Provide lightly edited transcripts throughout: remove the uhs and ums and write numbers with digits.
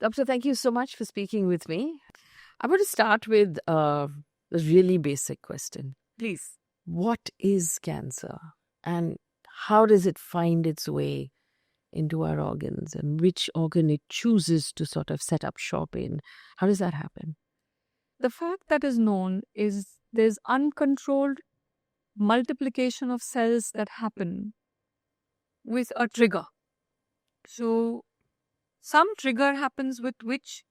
Doctor, thank you so much for speaking with me. I want to start with a really basic question. Please. What is cancer and how does it find its way into our organs and which organ it chooses to sort of set up shop in? How does that happen? The fact that is known is there's uncontrolled multiplication of cells that happen with a trigger. So some trigger happens with which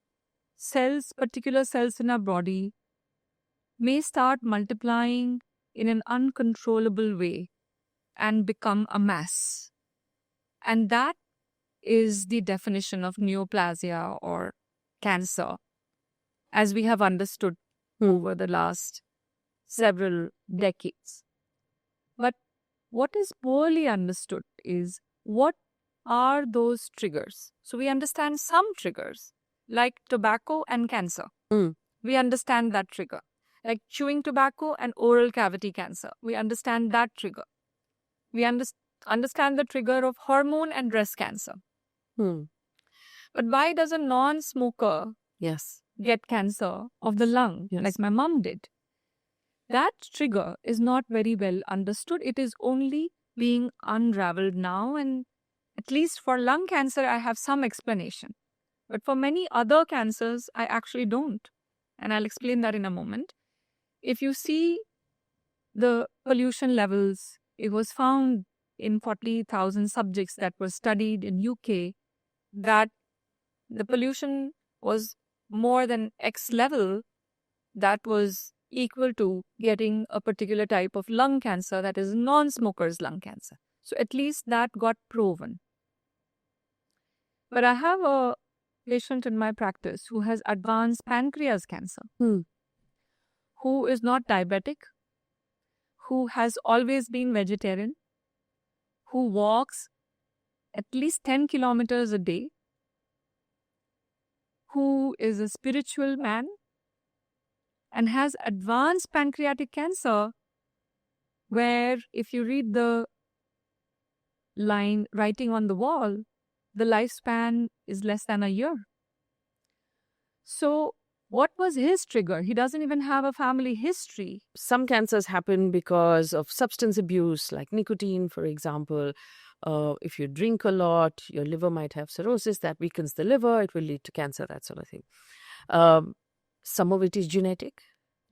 particular cells in our body may start multiplying in an uncontrollable way and become a mass. And that is the definition of neoplasia or cancer, as we have understood over the last several decades. But what is poorly understood is what are those triggers? So we understand some triggers, like tobacco and cancer. We understand that trigger. Like chewing tobacco and oral cavity cancer. We understand that trigger. We understand the trigger of hormone and breast cancer. But why does a non-smoker get cancer of the lung, like my mom did? That trigger is not very well understood. It is only being unraveled now, and at least for lung cancer, I have some explanation. But for many other cancers, I actually don't. And I'll explain that in a moment. If you see the pollution levels, it was found in 40,000 subjects that were studied in UK that the pollution was more than X level that was equal to getting a particular type of lung cancer, that is non-smokers' lung cancer. So at least that got proven. But I have a patient in my practice who has advanced pancreas cancer, who is not diabetic, who has always been vegetarian, who walks at least 10 kilometers a day, who is a spiritual man and has advanced pancreatic cancer, where if you read the writing on the wall, the lifespan is less than a year. So what was his trigger? He doesn't even have a family history. Some cancers happen because of substance abuse, like nicotine, for example. If you drink a lot, your liver might have cirrhosis. That weakens the liver. It will lead to cancer, that sort of thing. Some of it is genetic.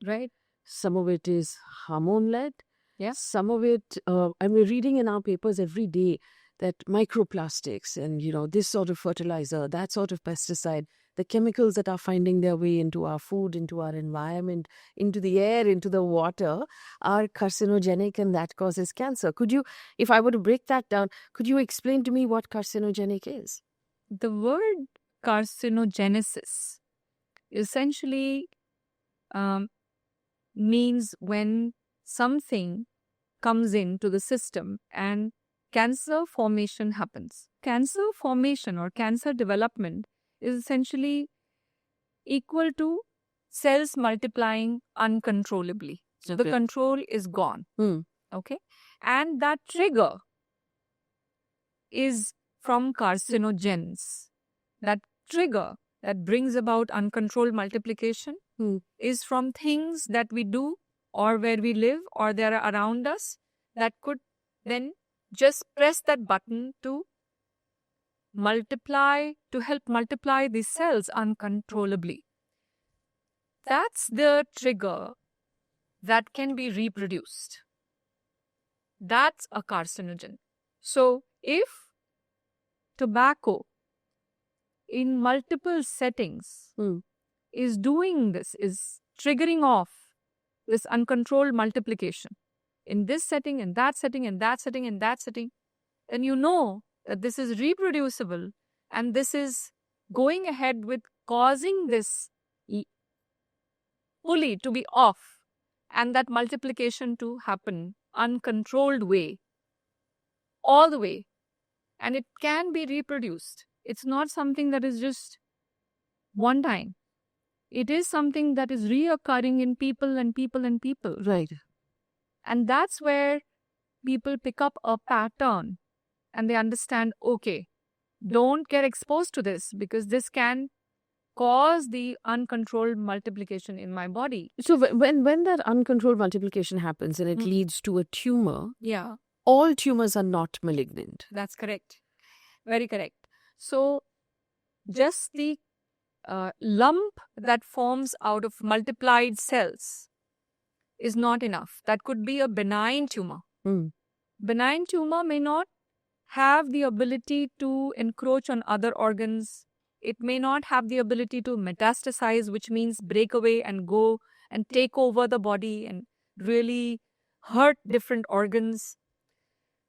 Right. Some of it is hormone-led. Yes. Some of it, and we're reading in our papers every day that microplastics and, this sort of fertilizer, that sort of pesticide, the chemicals that are finding their way into our food, into our environment, into the air, into the water, are carcinogenic, and that causes cancer. Could you, if I were to break that down, could you explain to me what carcinogenic is? The word carcinogenesis essentially means when something comes into the system and cancer formation happens. Cancer formation or cancer development is essentially equal to cells multiplying uncontrollably. So the control is gone. Okay. And that trigger is from carcinogens. That trigger that brings about uncontrolled multiplication is from things that we do or where we live or they are around us that could then just press that button to multiply, to help multiply these cells uncontrollably. That's the trigger that can be reproduced. That's a carcinogen. So if tobacco in multiple settings is doing this, is triggering off this uncontrolled multiplication in this setting, in that setting, in that setting, in that setting, then you know that this is reproducible and this is going ahead with causing this pulley to be off and that multiplication to happen uncontrolled way, all the way. And it can be reproduced. It's not something that is just one time. It is something that is reoccurring in people and people and people. Right. And that's where people pick up a pattern and they understand, okay, don't get exposed to this because this can cause the uncontrolled multiplication in my body. So when that uncontrolled multiplication happens and it Mm. leads to a tumor, Yeah, all tumors are not malignant. that's correct. Very correct. So just the lump that forms out of multiplied cells is not enough. That could be a benign tumor. Hmm. Benign tumor may not have the ability to encroach on other organs. It may not have the ability to metastasize, which means break away and go and take over the body and really hurt different organs.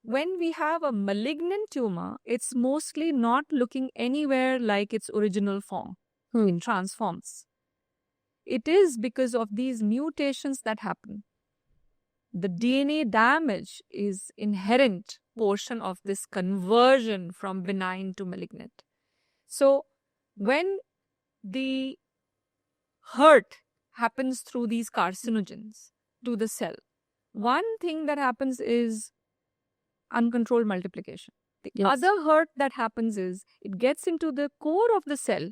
When we have a malignant tumor, it's mostly not looking anywhere like its original form. Hmm. It transforms. It is because of these mutations that happen. The DNA damage is inherent portion of this conversion from benign to malignant. So when the hurt happens through these carcinogens to the cell, one thing that happens is uncontrolled multiplication. The Yes. other hurt that happens is it gets into the core of the cell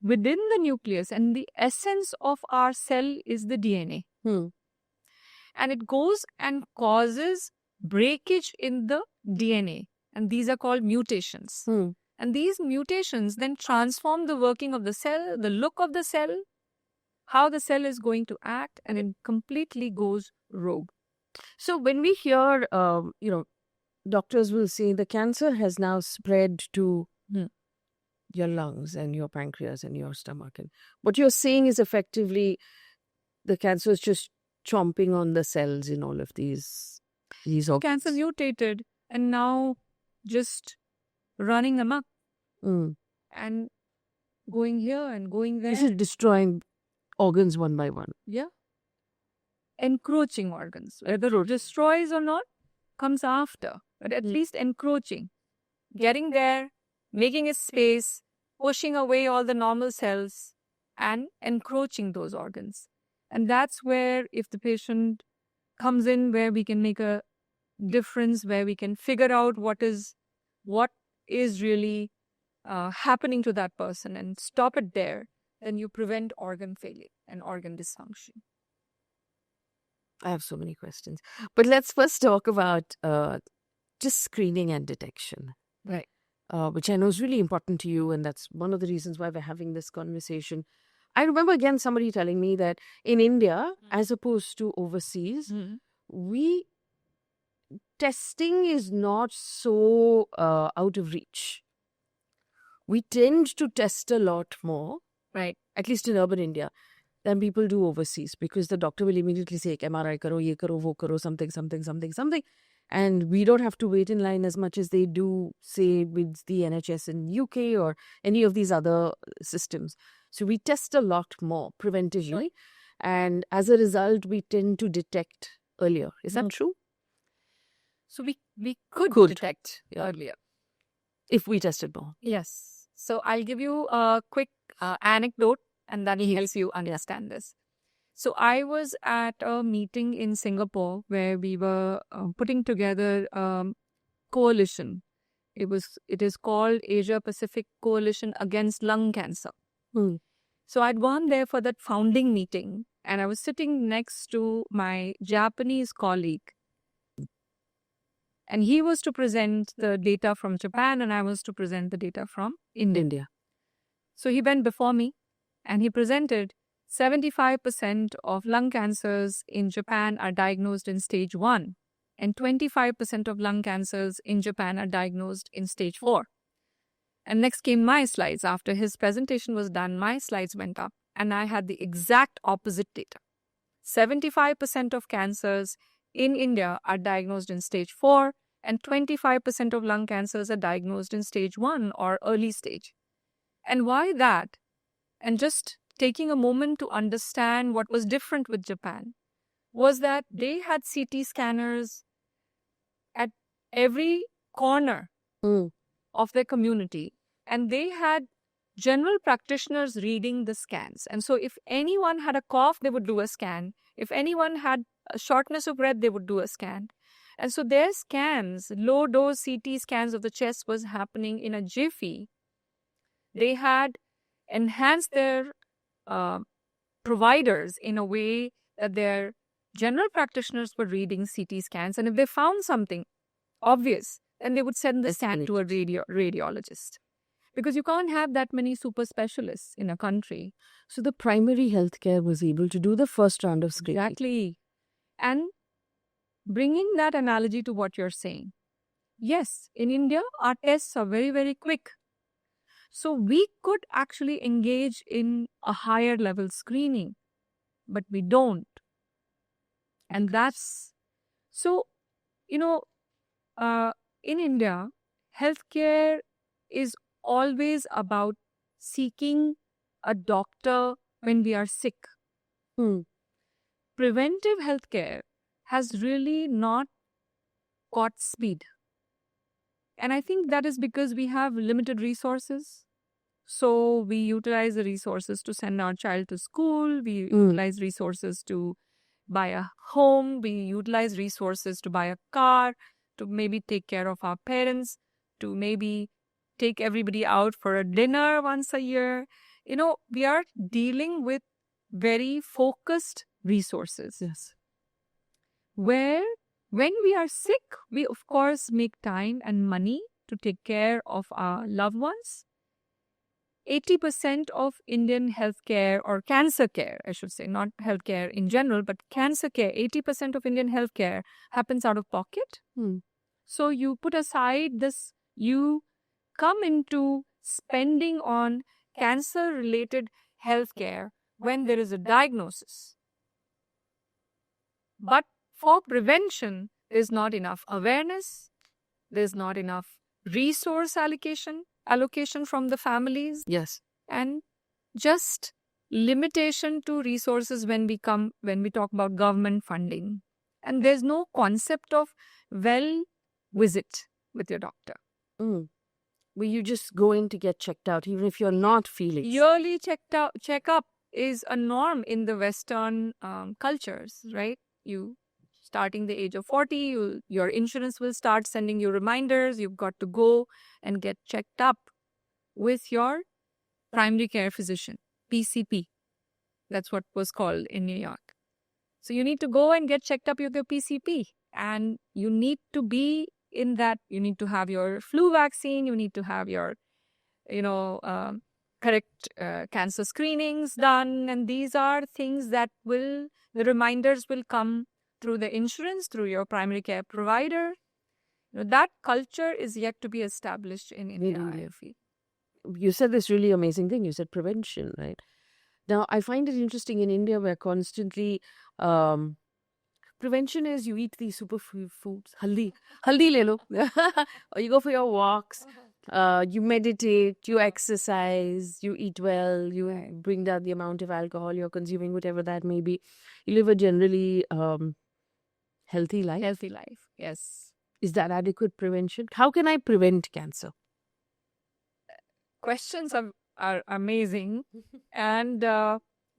within the nucleus, and the essence of our cell is the DNA. Hmm. And it goes and causes breakage in the DNA. And these are called mutations. Hmm. And these mutations then transform the working of the cell, the look of the cell, how the cell is going to act, and it completely goes rogue. So when we hear, doctors will say the cancer has now spread to Hmm. your lungs and your pancreas and your stomach, and what you're saying is effectively the cancer is just chomping on the cells in all of these organs. Cancer mutated and now just running amok Hmm. and going here and going there. This is destroying organs one by one. Yeah. Encroaching organs. Whether it destroys or not comes after, but at least encroaching. Getting there, making a space, pushing away all the normal cells and encroaching those organs. And that's where, if the patient comes in, where we can make a difference, where we can figure out what is really happening to that person and stop it there, then you prevent organ failure and organ dysfunction. I have so many questions, but let's first talk about just screening and detection, Right. which I know is really important to you, and that's one of the reasons why we're having this conversation. I remember again somebody telling me that in India, as opposed to overseas, testing is not so out of reach. We tend to test a lot more, Right. at least in urban India, than people do overseas, because the doctor will immediately say, MRI karo, ye karo, wo karo, something. And we don't have to wait in line as much as they do, say, with the NHS in UK or any of these other systems. So we test a lot more preventively. Sure. And as a result, we tend to detect earlier. Is that true? So we could detect earlier. If we tested more. Yes. So I'll give you a quick anecdote, and that helps you understand this. So I was at a meeting in Singapore where we were putting together a coalition. It is called Asia Pacific Coalition Against Lung Cancer. Hmm. So I'd gone there for that founding meeting, and I was sitting next to my Japanese colleague. And he was to present the data from Japan, and I was to present the data from India. So he went before me, and he presented 75% of lung cancers in Japan are diagnosed in stage 1, and 25% of lung cancers in Japan are diagnosed in stage 4. And next came my slides. After his presentation was done, my slides went up, and I had the exact opposite data. 75% of cancers in India are diagnosed in stage 4, and 25% of lung cancers are diagnosed in stage 1 or early stage. And why that? And just taking a moment to understand what was different with Japan was that they had CT scanners at every corner of their community, and they had general practitioners reading the scans. And so if anyone had a cough, they would do a scan. If anyone had a shortness of breath, they would do a scan. And so their scans, low-dose CT scans of the chest was happening in a jiffy. They had enhance their uh, providers in a way that their general practitioners were reading CT scans, and if they found something obvious, then they would send the scan to a radiologist. Because you can't have that many super specialists in a country. So the primary healthcare was able to do the first round of screening. Exactly. And bringing that analogy to what you're saying, yes, in India, our tests are very, very quick. So we could actually engage in a higher level screening, but we don't. And that's so, you know, in India, healthcare is always about seeking a doctor when we are sick. Preventive healthcare has really not got speed. And I think that is because we have limited resources. So we utilize the resources to send our child to school. We utilize resources to buy a home. We utilize resources to buy a car, to maybe take care of our parents, to maybe take everybody out for a dinner once a year. We are dealing with very focused resources. Yes. Where when we are sick, we of course make time and money to take care of our loved ones. 80% of Indian healthcare, or cancer care, I should say, not healthcare in general, but cancer care, 80% of Indian healthcare happens out of pocket. So you put aside this, you come into spending on cancer-related healthcare when there is a diagnosis. But for prevention, there's not enough awareness, there's not enough resource allocation from the families. Yes. And just limitation to resources when we talk about government funding. And there's no concept of visit with your doctor. Where you just go in to get checked out, even if you're not feeling. Yearly checkup is a norm in the Western cultures, right? You starting the age of 40, your insurance will start sending you reminders. You've got to go and get checked up with your primary care physician, PCP. That's what was called in New York. So you need to go and get checked up with your PCP. And you need to be in that. You need to have your flu vaccine. You need to have your, correct cancer screenings done. And these are things that the reminders will come through the insurance, through your primary care provider. That culture is yet to be established in India, I feel. You said this really amazing thing. You said prevention, right? Now, I find it interesting in India where constantly prevention is you eat these superfood foods. Haldi le lo. Or you go for your walks. You meditate, you exercise, you eat well, you bring down the amount of alcohol you're consuming, whatever that may be. You live a generally healthy life. Healthy life, yes. Is that adequate prevention? How can I prevent cancer? Questions are amazing. And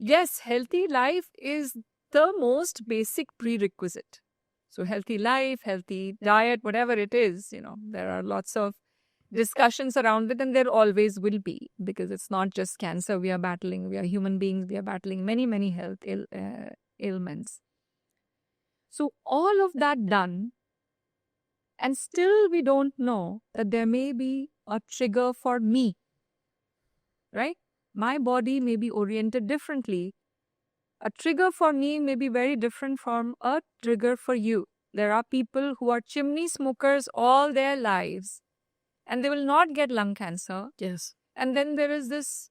yes, healthy life is the most basic prerequisite. So healthy life, healthy diet, whatever it is, there are lots of discussions around it, and there always will be, because it's not just cancer we are battling. We are human beings. We are battling many, many health ailments. So all of that done, and still we don't know that there may be a trigger for me, right? My body may be oriented differently. A trigger for me may be very different from a trigger for you. There are people who are chimney smokers all their lives, and they will not get lung cancer. Yes. And then there is this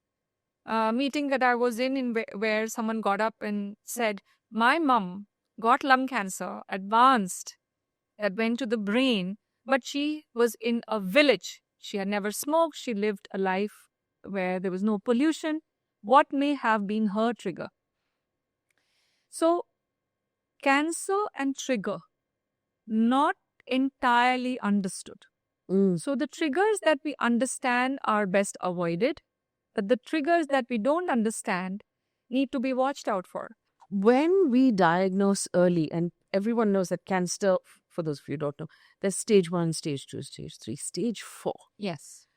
meeting that I was in where someone got up and said, my mom got lung cancer, advanced, that went to the brain, but she was in a village. She had never smoked. She lived a life where there was no pollution. What may have been her trigger? So, cancer and trigger, not entirely understood. So the triggers that we understand are best avoided, but the triggers that we don't understand need to be watched out for. When we diagnose early, and everyone knows that cancer, for those of you who don't know, there's stage 1, stage 2, stage 3, stage 4. Yes.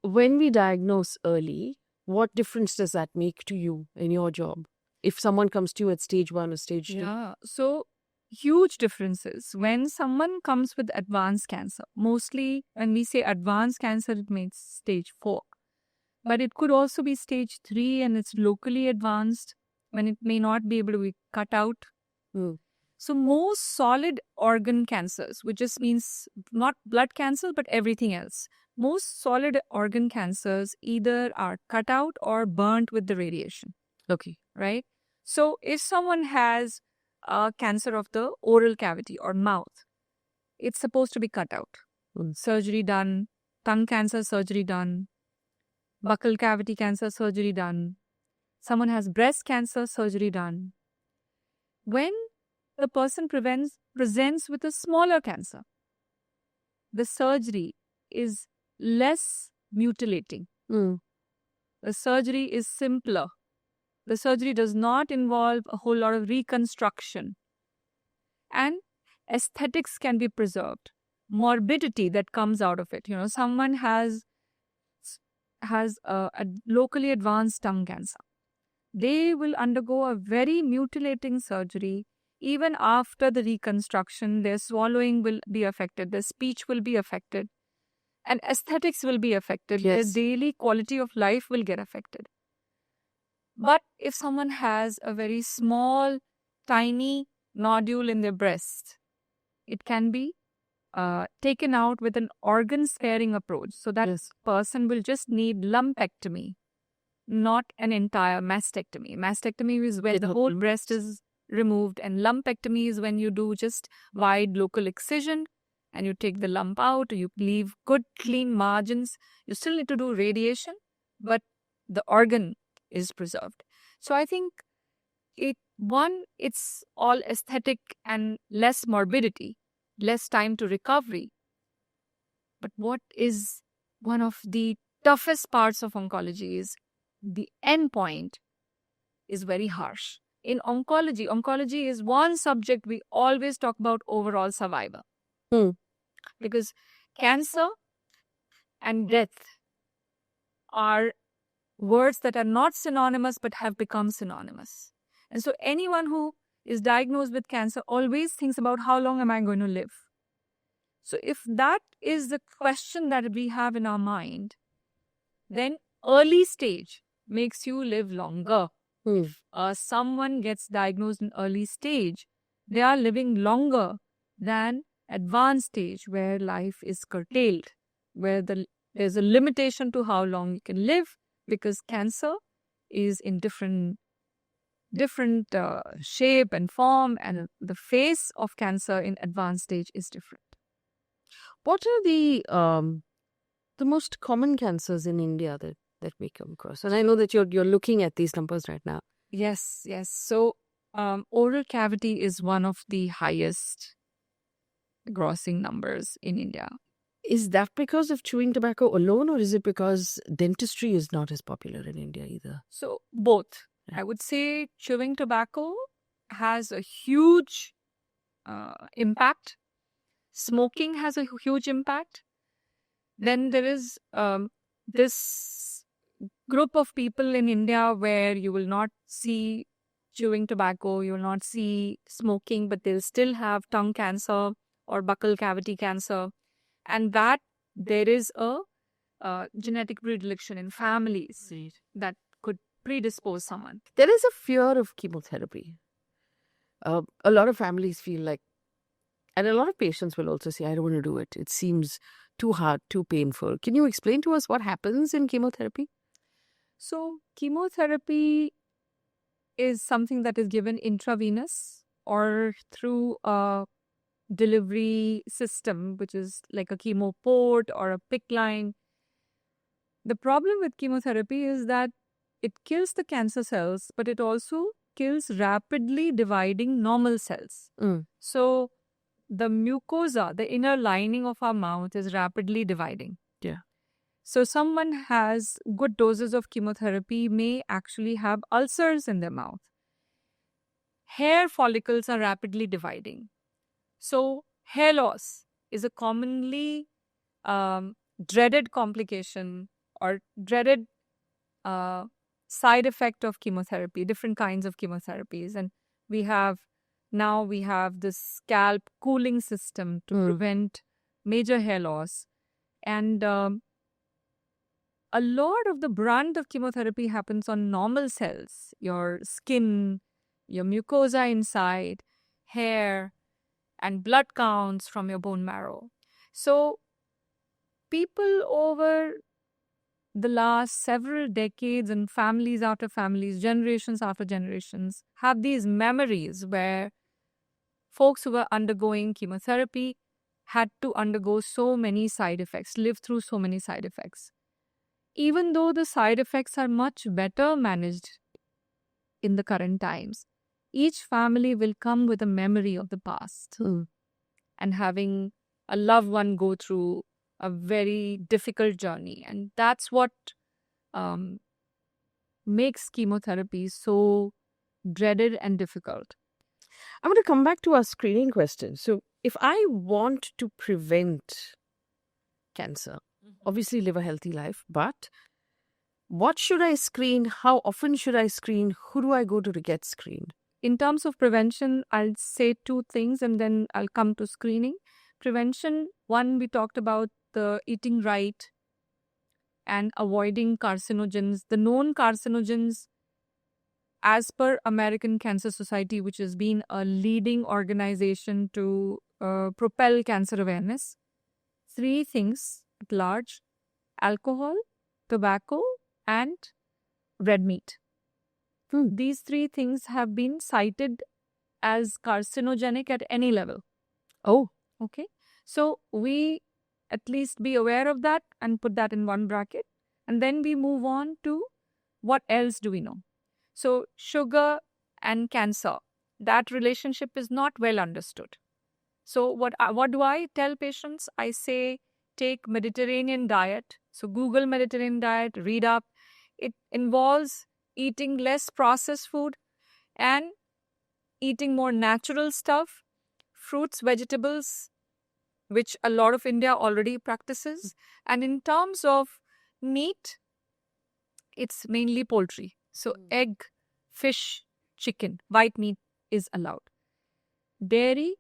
when we diagnose early, what difference does that make to you in your job? If someone comes to you at stage 1 or stage 2? Yeah. So huge differences. When someone comes with advanced cancer, mostly when we say advanced cancer, it means stage 4. But it could also be stage 3 and it's locally advanced when it may not be able to be cut out. Mm. So most solid organ cancers, which just means not blood cancer, but everything else. Most solid organ cancers either are cut out or burnt with the radiation, Okay. right? So if someone has a cancer of the oral cavity or mouth, it's supposed to be cut out. Mm. Surgery done, tongue cancer surgery done, buccal cavity cancer surgery done. Someone has breast cancer surgery done. When the person presents with a smaller cancer, the surgery is less mutilating. Mm. The surgery is simpler. The surgery does not involve a whole lot of reconstruction. And aesthetics can be preserved. Morbidity that comes out of it. Someone has a locally advanced tongue cancer. They will undergo a very mutilating surgery. Even after the reconstruction, their swallowing will be affected, their speech will be affected, and aesthetics will be affected. Yes. Their daily quality of life will get affected. But if someone has a very small, tiny nodule in their breast, it can be taken out with an organ sparing approach. So that Yes. person will just need lumpectomy, not an entire mastectomy. Mastectomy is where the whole breast is removed, and lumpectomy is when you do just wide local excision and you take the lump out, you leave good clean margins. You still need to do radiation, but the organ is preserved. So I think it's all aesthetic and less morbidity, less time to recovery. But what is one of the toughest parts of oncology is the end point is very harsh. In oncology is one subject we always talk about overall survival. Hmm. Because cancer and death are words that are not synonymous but have become synonymous. And so anyone who is diagnosed with cancer always thinks about how long am I going to live? So if that is the question that we have in our mind, then early stage makes you live longer. If someone gets diagnosed in early stage, they are living longer than advanced stage where life is curtailed, where there's a limitation to how long you can live because cancer is in different shape and form, and the face of cancer in advanced stage is different. What are the most common cancers in India that we come across? And I know that you're looking at these numbers right now. Yes. So oral cavity is one of the highest grossing numbers in India. Is that because of chewing tobacco alone, or is it because dentistry is not as popular in India either? So both. Yeah. I would say chewing tobacco has a huge impact. Smoking has a huge impact. Then there is this group of people in India where you will not see chewing tobacco, you will not see smoking, but they'll still have tongue cancer or buccal cavity cancer. And that there is a genetic predilection in families that could predispose someone. There is a fear of chemotherapy. A lot of families feel like, and a lot of patients will also say, I don't want to do it. It seems too hard, too painful. Can you explain to us what happens in chemotherapy? So chemotherapy is something that is given intravenous or through a delivery system, which is like a chemo port or a PICC line. The problem with chemotherapy is that it kills the cancer cells, but it also kills rapidly dividing normal cells. So the mucosa, the inner lining of our mouth, is rapidly dividing. Yeah. So someone has good doses of chemotherapy may actually have ulcers in their mouth. Hair follicles are rapidly dividing. So hair loss is a commonly dreaded complication or dreaded side effect of chemotherapy, different kinds of chemotherapies. And we have this scalp cooling system to prevent major hair loss. And a lot of the brunt of chemotherapy happens on normal cells, your skin, your mucosa inside, hair, and blood counts from your bone marrow. So people over the last several decades and families after families, generations after generations, have these memories where folks who were undergoing chemotherapy had to undergo so many side effects, live through so many side effects. Even though the side effects are much better managed in the current times, each family will come with a memory of the past and having a loved one go through a very difficult journey. And that's what makes chemotherapy so dreaded and difficult. I'm going to come back to our screening question. So, if I want to prevent cancer, obviously live a healthy life, but what should I screen? How often should I screen? Who do I go to get screened? In terms of prevention, I'll say two things and then I'll come to screening. Prevention, one, we talked about the eating right and avoiding carcinogens. The known carcinogens, as per American Cancer Society, which has been a leading organization to propel cancer awareness, 3 things at large: alcohol, tobacco, and red meat. These 3 things have been cited as carcinogenic at any level. Oh, okay. So we at least be aware of that and put that in one bracket. And then we move on to what else do we know. So sugar and cancer, that relationship is not well understood. So what do I tell patients? I say take Mediterranean diet. So Google Mediterranean diet, read up. It involves eating less processed food and eating more natural stuff, fruits, vegetables, which a lot of India already practices. And in terms of meat, it's mainly poultry. So egg, fish, chicken, white meat is allowed. Dairy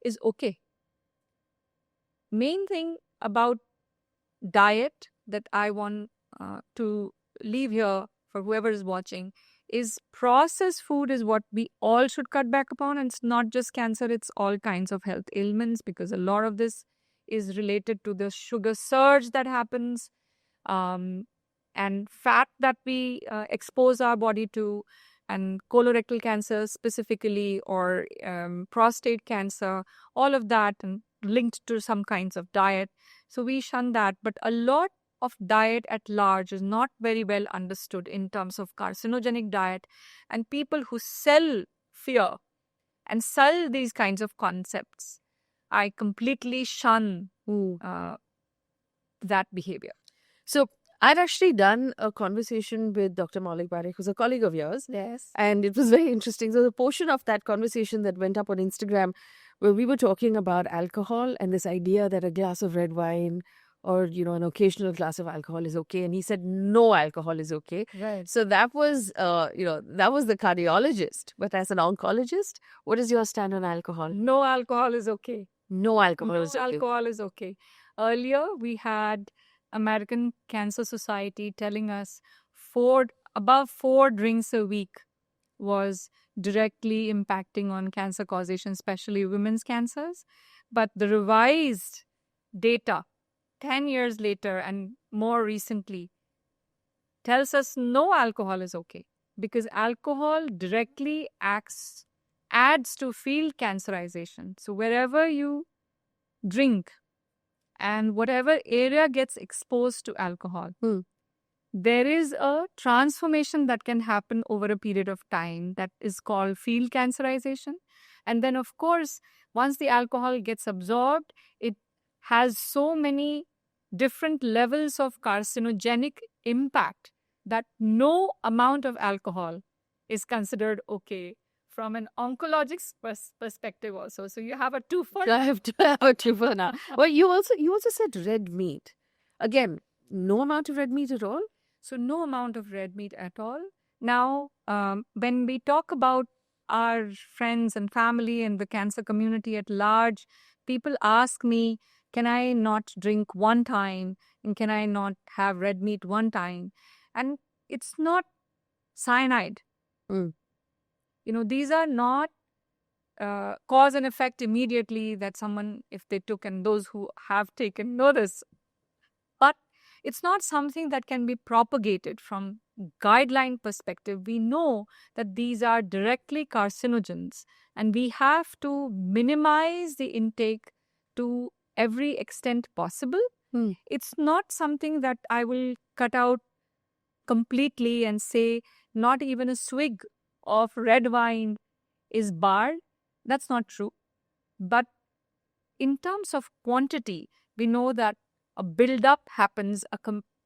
is okay. Main thing about diet that I want to leave here for whoever is watching is processed food is what we all should cut back upon. And it's not just cancer, it's all kinds of health ailments, because a lot of this is related to the sugar surge that happens and fat that we expose our body to, and colorectal cancer specifically, or prostate cancer, all of that, and linked to some kinds of diet. So we shun that. But a lot of diet at large is not very well understood in terms of carcinogenic diet, and people who sell fear and sell these kinds of concepts, I completely shun that behavior. So I'd actually done a conversation with Dr. Maulik Parekh, who's a colleague of yours. Yes. And it was very interesting. So the portion of that conversation that went up on Instagram, where we were talking about alcohol and this idea that a glass of red wine or, an occasional glass of alcohol is okay. And he said, no alcohol is okay. Right. So that was, that was the cardiologist. But as an oncologist, what is your stand on alcohol? No alcohol is okay. No alcohol is okay. Alcohol is okay. Earlier, we had American Cancer Society telling us above 4 drinks a week was directly impacting on cancer causation, especially women's cancers. But the revised data 10 years later and more recently tells us no alcohol is okay, because alcohol directly adds to field cancerization. So wherever you drink and whatever area gets exposed to alcohol, there is a transformation that can happen over a period of time that is called field cancerization. And then, of course, once the alcohol gets absorbed, it has so many different levels of carcinogenic impact that no amount of alcohol is considered okay from an oncologist's perspective also. So you have a two-for. I have a two-for now. Well, you also said red meat. Again, No amount of red meat at all? So no amount of red meat at all. Now, when we talk about our friends and family and the cancer community at large, people ask me, can I not drink one time? And can I not have red meat one time? And it's not cyanide. Mm. These are not cause and effect immediately that someone, if they took, and those who have taken know this. But it's not something that can be propagated from guideline perspective. We know that these are directly carcinogens, and we have to minimize the intake to every extent possible. It's not something that I will cut out completely and say not even a swig of red wine is barred. That's not true. But in terms of quantity, we know that a build-up happens,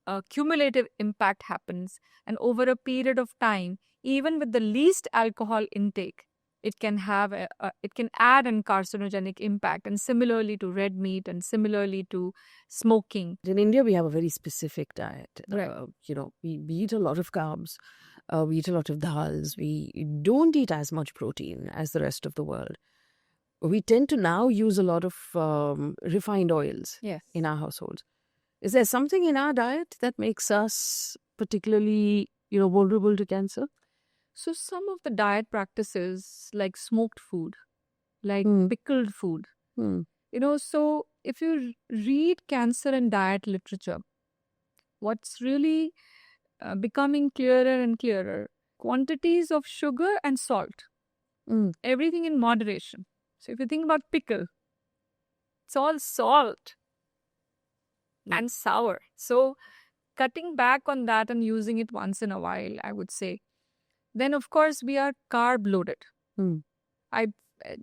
a cumulative impact happens, and over a period of time, even with the least alcohol intake, it can have it can add an carcinogenic impact. And similarly to red meat, and similarly to smoking. In India, we have a very specific diet. Right. We eat a lot of carbs. We eat a lot of dals. We don't eat as much protein as the rest of the world. We tend to now use a lot of refined oils Yes. in our households. Is there something in our diet that makes us particularly, vulnerable to cancer? So some of the diet practices, like smoked food, like pickled food, so if you read cancer and diet literature, what's really becoming clearer and clearer, quantities of sugar and salt, everything in moderation. So if you think about pickle, it's all salt and sour. So cutting back on that and using it once in a while, I would say. Then, of course, we are carb loaded. I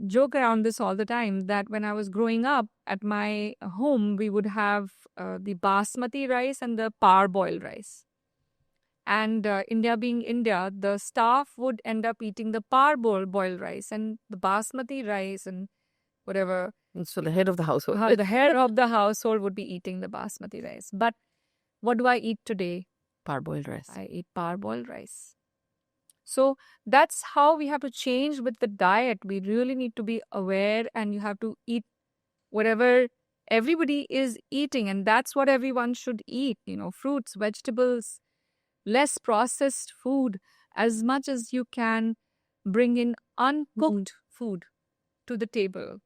joke around this all the time that when I was growing up at my home, we would have the basmati rice and the parboiled rice. And India being India, the staff would end up eating the parboiled rice and the basmati rice and whatever. And so the head of the household. The head of the household would be eating the basmati rice. But what do I eat today? Parboiled rice. I eat parboiled rice. So that's how we have to change with the diet. We really need to be aware, and you have to eat whatever everybody is eating, and that's what everyone should eat. Fruits, vegetables, less processed food, as much as you can bring in uncooked food to the table.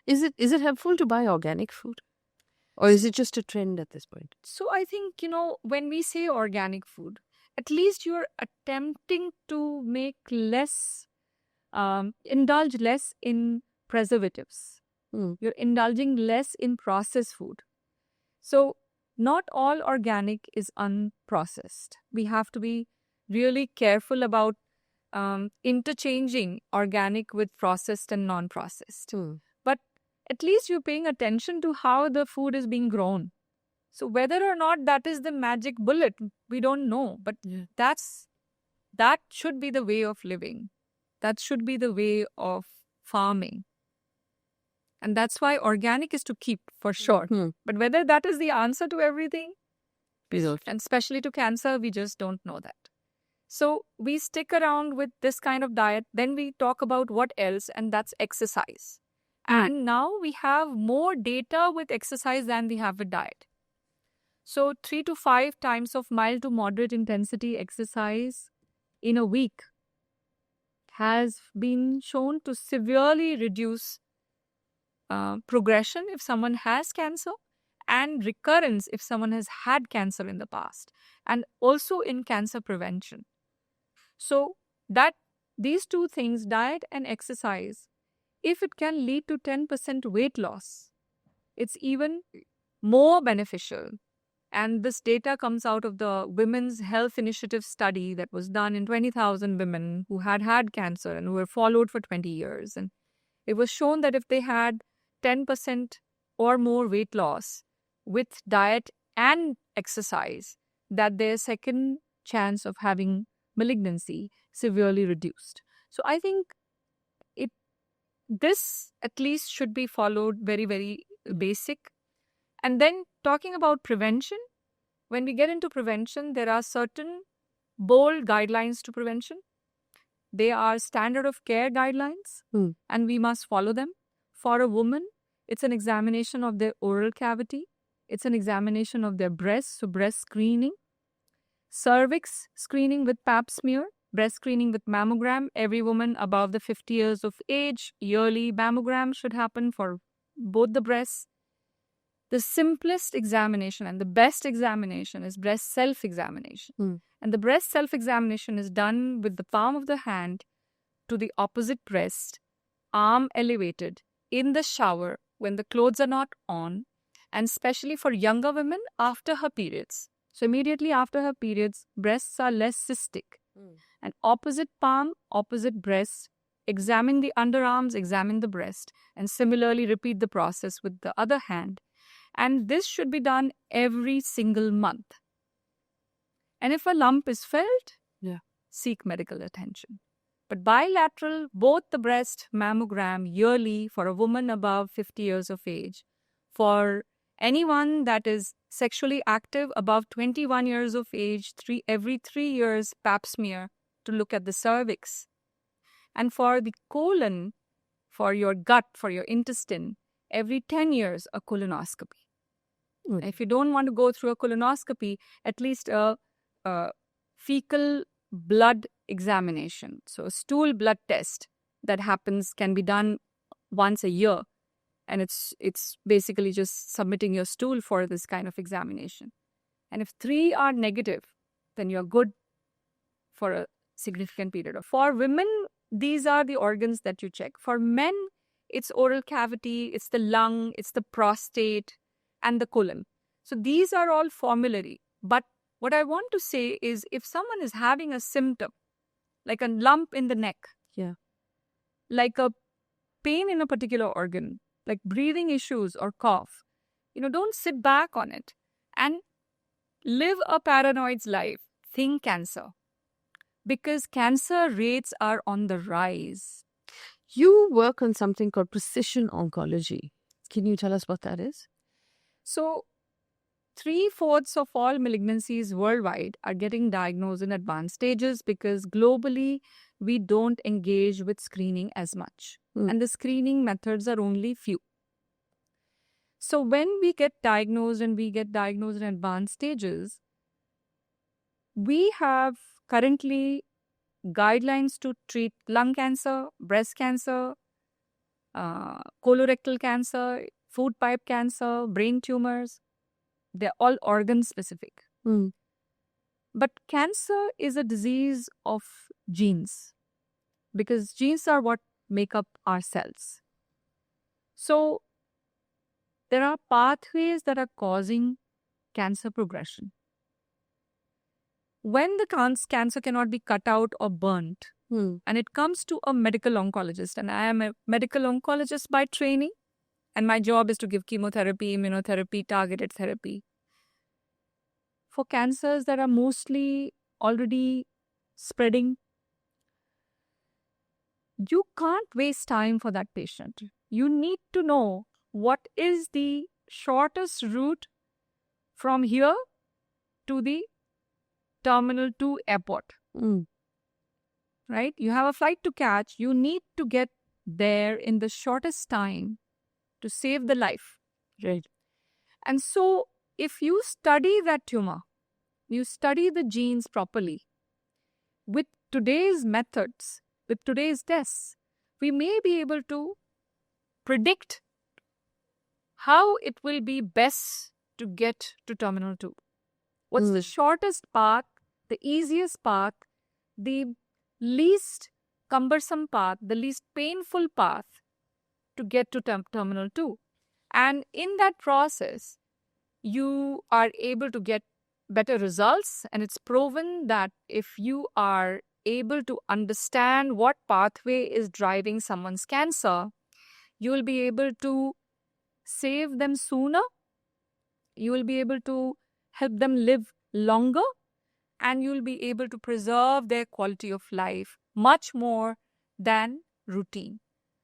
Is it helpful to buy organic food? Or is it just a trend at this point? So I think, when we say organic food, at least you're attempting to make less, indulge less in preservatives. You're indulging less in processed food. So not all organic is unprocessed. We have to be really careful about interchanging organic with processed and non-processed. But at least you're paying attention to how the food is being grown. So whether or not that is the magic bullet, we don't know. But that should be the way of living. That should be the way of farming. And that's why organic is to keep, for sure. But whether that is the answer to everything, and especially to cancer, we just don't know that. So we stick around with this kind of diet. Then we talk about what else, and that's exercise. And now we have more data with exercise than we have with diet. So 3 to 5 times of mild to moderate intensity exercise in a week has been shown to severely reduce progression if someone has cancer, and recurrence if someone has had cancer in the past, and also in cancer prevention. So that these two things, diet and exercise, if it can lead to 10% weight loss, it's even more beneficial. And this data comes out of the Women's Health Initiative study that was done in 20,000 women who had cancer and who were followed for 20 years. And it was shown that if they had 10% or more weight loss with diet and exercise, that their second chance of having malignancy severely reduced. So I think this at least should be followed, very, very basic. And then talking about prevention, when we get into prevention, there are certain bold guidelines to prevention. They are standard of care guidelines, and we must follow them. For a woman, it's an examination of their oral cavity. It's an examination of their breasts, so breast screening. Cervix screening with pap smear. Breast screening with mammogram. Every woman above the 50 years of age, yearly mammogram should happen for both the breasts. The simplest examination and the best examination is breast self-examination. And the breast self-examination is done with the palm of the hand to the opposite breast, arm elevated, in the shower when the clothes are not on, and especially for younger women after her periods. So immediately after her periods, breasts are less cystic. And opposite palm, opposite breast, examine the underarms, examine the breast, and similarly repeat the process with the other hand. And this should be done every single month. And if a lump is felt, seek medical attention. But bilateral, both the breast mammogram yearly for a woman above 50 years of age. For anyone that is sexually active above 21 years of age, every 3 years pap smear to look at the cervix. And for the colon, for your gut, for your intestine, every 10 years a colonoscopy. If you don't want to go through a colonoscopy, at least a fecal blood examination. So a stool blood test that happens can be done once a year. And it's basically just submitting your stool for this kind of examination. And if 3 are negative, then you're good for a significant period. For women, these are the organs that you check. For men, it's oral cavity, it's the lung, it's the prostate, and the colon. So these are all formulary. But what I want to say is if someone is having a symptom, like a lump in the neck, like a pain in a particular organ, like breathing issues or cough, don't sit back on it and live a paranoid's life. Think cancer. Because cancer rates are on the rise. You work on something called precision oncology. Can you tell us what that is? So 3/4 of all malignancies worldwide are getting diagnosed in advanced stages because globally we don't engage with screening as much. And the screening methods are only few. So when we get diagnosed and we get diagnosed in advanced stages, we have currently guidelines to treat lung cancer, breast cancer, colorectal cancer, food pipe cancer, brain tumors. They're all organ specific. But cancer is a disease of genes because genes are what make up our cells. So there are pathways that are causing cancer progression. When the cancer cannot be cut out or burnt, and it comes to a medical oncologist, and I am a medical oncologist by training, and my job is to give chemotherapy, immunotherapy, targeted therapy. For cancers that are mostly already spreading, you can't waste time for that patient. You need to know what is the shortest route from here to the Terminal 2 airport. Right? You have a flight to catch. You need to get there in the shortest time to save the life. Right. And so if you study that tumor, you study the genes properly, with today's methods, with today's tests, we may be able to predict how it will be best to get to Terminal 2. What's the shortest path, the easiest path, the least cumbersome path, the least painful path to get to Terminal 2. And in that process, you are able to get better results. And it's proven that if you are able to understand what pathway is driving someone's cancer, you will be able to save them sooner. You will be able to help them live longer, and you'll be able to preserve their quality of life much more than routine.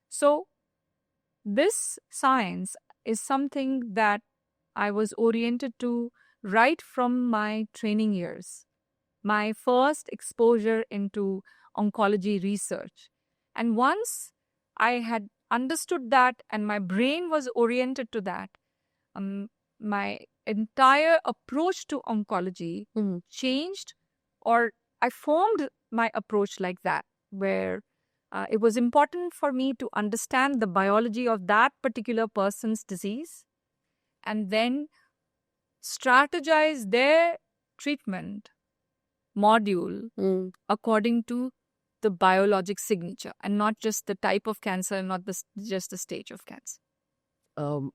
So this science is something that I was oriented to right from my training years, my first exposure into oncology research. And once I had understood that and my brain was oriented to that, my entire approach to oncology changed, or I formed my approach like that, where it was important for me to understand the biology of that particular person's disease and then strategize their treatment module according to the biologic signature and not just the type of cancer and not just the stage of cancer.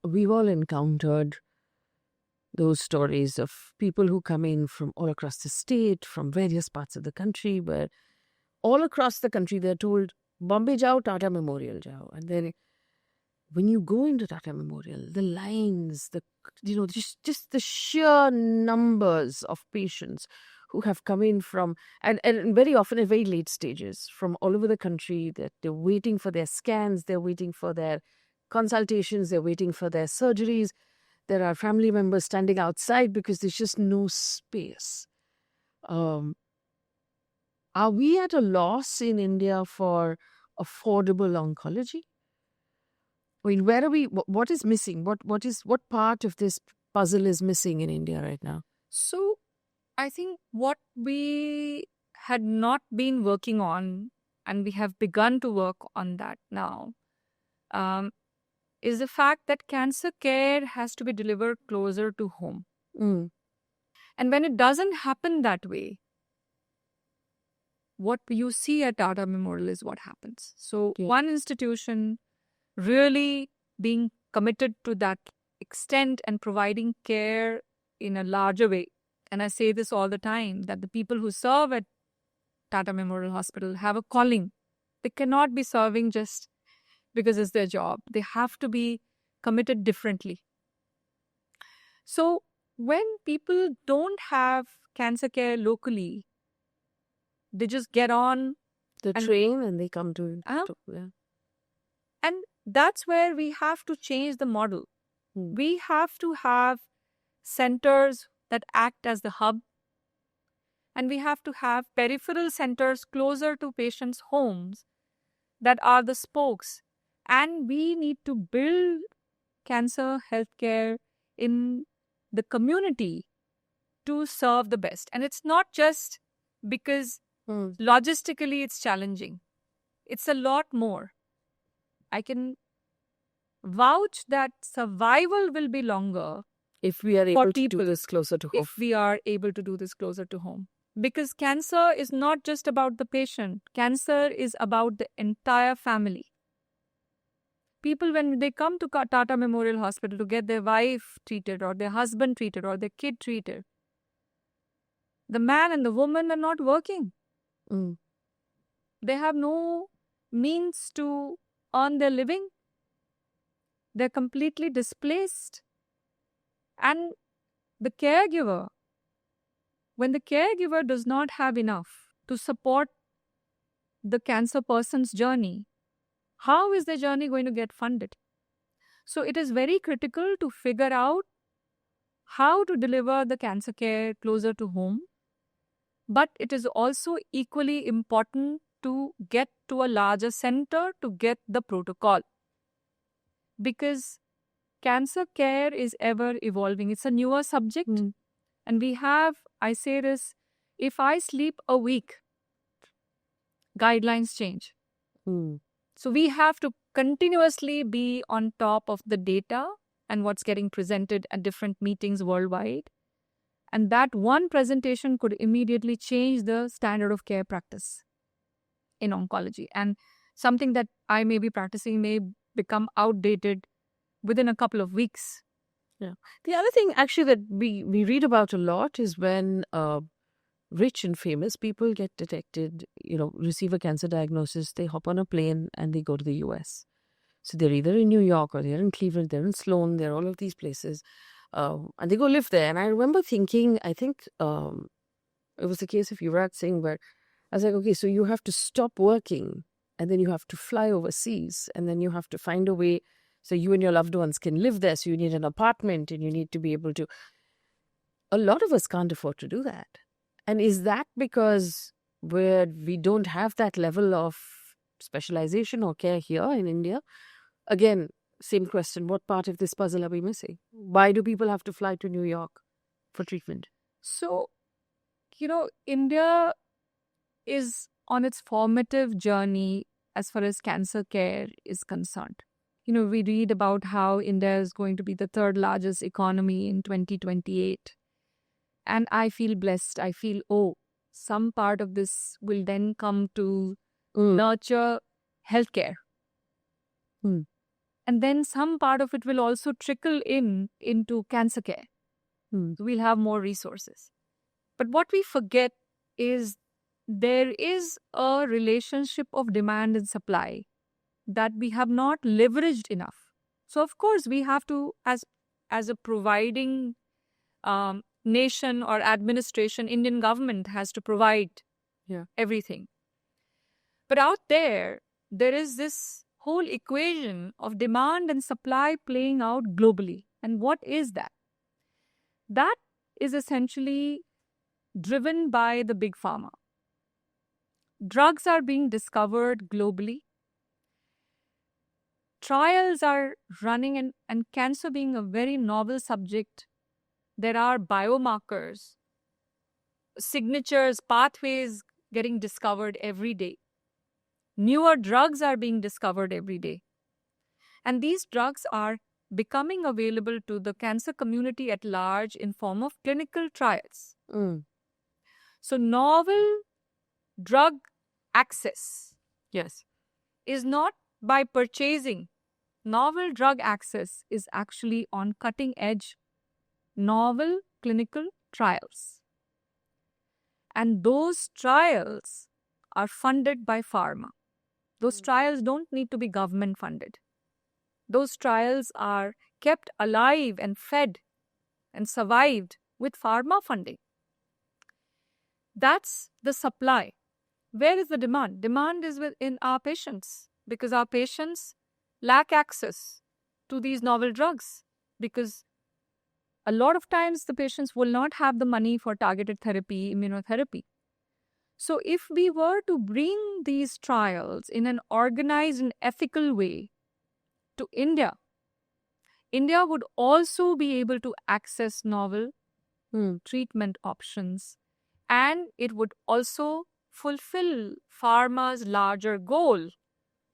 We've all encountered those stories of people who come in from all across the state, from various parts of the country, where all across the country they're told, Bombay jao, Tata Memorial jao. And then when you go into Tata Memorial, the lines, just the sheer numbers of patients who have come in from, and very often at very late stages, from all over the country, that they're waiting for their scans, they're waiting for their consultations, they're waiting for their surgeries. There are family members standing outside because there's just no space. Are we at a loss in India for affordable oncology? I mean, where are we? What is missing? What part of this puzzle is missing in India right now? So I think what we had not been working on, and we have begun to work on that now, is the fact that cancer care has to be delivered closer to home. And when it doesn't happen that way, what you see at Tata Memorial is what happens. So one institution really being committed to that extent and providing care in a larger way. And I say this all the time, that the people who serve at Tata Memorial Hospital have a calling. They cannot be serving just because it's their job. They have to be committed differently. So when people don't have cancer care locally, they just get on the train and they come to and that's where we have to change the model. We have to have centers that act as the hub, and we have to have peripheral centers closer to patients' homes that are the spokes. And we need to build cancer healthcare in the community to serve the best. And it's not just because logistically it's challenging. It's a lot more. I can vouch that survival will be longer if we are able to do this closer to home. If we are able to do this closer to home. Because cancer is not just about the patient. Cancer is about the entire family. People, when they come to Tata Memorial Hospital to get their wife treated or their husband treated or their kid treated, the man and the woman are not working. They have no means to earn their living. They're completely displaced. And the caregiver, when the caregiver does not have enough to support the cancer person's journey, how is their journey going to get funded? So it is very critical to figure out how to deliver the cancer care closer to home. But it is also equally important to get to a larger center to get the protocol. Because cancer care is ever evolving. It's a newer subject. And we have, I say this, if I sleep a week, guidelines change. So we have to continuously be on top of the data and what's getting presented at different meetings worldwide. And that one presentation could immediately change the standard of care practice in oncology. And something that I may be practicing may become outdated within a couple of weeks. Yeah. The other thing actually that we read about a lot is when rich and famous people get detected, receive a cancer diagnosis, they hop on a plane and they go to the US. So they're either in New York or they're in Cleveland, they're in Sloan, they're all of these places. And they go live there. And I remember thinking, I think it was the case of Yuvraj Singh, where I was like, okay, so you have to stop working and then you have to fly overseas and then you have to find a way so you and your loved ones can live there. So you need an apartment and you need to be able to. a lot of us can't afford to do that. And is that because we don't have that level of specialization or care here in India? Again, same question. What part of this puzzle are we missing? Why do people have to fly to New York for treatment? So, India is on its formative journey as far as cancer care is concerned. We read about how India is going to be the third largest economy in 2028. And I feel blessed. I feel, some part of this will then come to nurture healthcare. And then some part of it will also trickle into cancer care. So we'll have more resources. But what we forget is there is a relationship of demand and supply that we have not leveraged enough. So of course we have to, as a providing nation or administration, Indian government has to provide everything. But out there is this whole equation of demand and supply playing out globally. And what is that? That is essentially driven by the big pharma. Drugs are being discovered globally. Trials are running, and cancer being a very novel subject, there are biomarkers, signatures, pathways getting discovered every day. Newer drugs are being discovered every day. And these drugs are becoming available to the cancer community at large in form of clinical trials. So novel drug access is not by purchasing. Novel drug access is actually on cutting edge novel clinical trials. And those trials are funded by pharma. Those trials don't need to be government funded. Those trials are kept alive and fed and survived with pharma funding. That's the supply. Where is the demand? Demand is within our patients, because our patients lack access to these novel drugs, because a lot of times the patients will not have the money for targeted therapy, immunotherapy. So if we were to bring these trials in an organized and ethical way to India, India would also be able to access novel treatment options, and it would also fulfill pharma's larger goal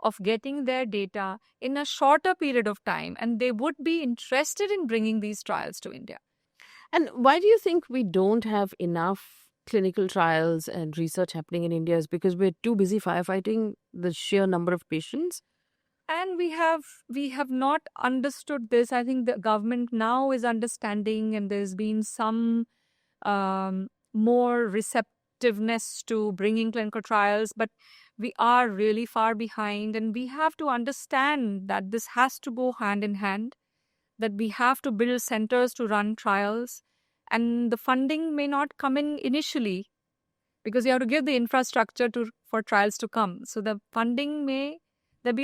of getting their data in a shorter period of time, and they would be interested in bringing these trials to India. And why do you think we don't have enough clinical trials and research happening in India? Is because we're too busy firefighting the sheer number of patients? And we have not understood this. I think the government now is understanding, and there's been some more receptiveness to bringing clinical trials, but we are really far behind, and we have to understand that this has to go hand in hand, that we have to build centers to run trials, and the funding may not come in initially because you have to give the infrastructure for trials to come. So the funding there